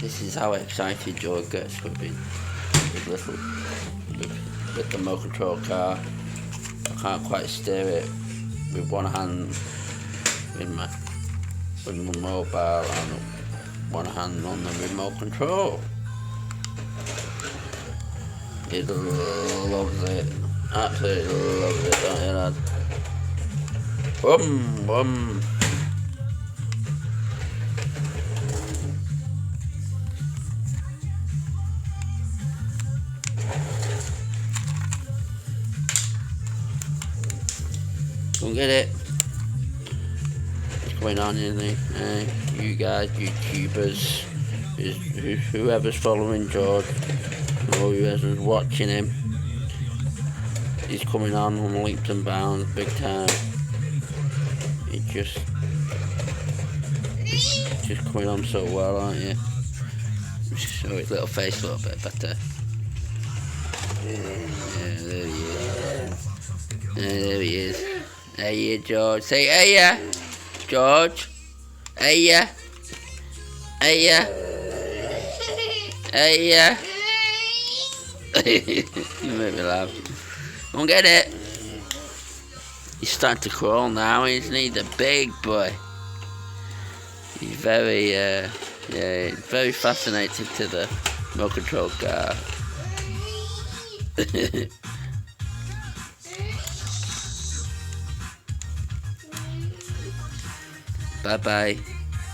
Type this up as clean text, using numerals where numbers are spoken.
This is how excited George gets with with the remote control car. I can't quite steer it with one hand with my mobile and one hand on the remote control. He loves it, absolutely loves it, don't you, lad? Boom, boom. Don't get it. What's going on, isn't it? You guys, YouTubers, whoever's following George, or whoever's watching him, he's coming on leaps and bounds, big time. He's just coming on so well, aren't you? Show his little face a little bit better. Yeah, there he is. There he is. Hey ya, George. Say hey ya, George. Hey ya. Hey ya. Hey ya. You make me laugh. Don't get it. He's starting to crawl now, isn't he? The big boy. He's very, very fascinated to the remote control car. Bye bye.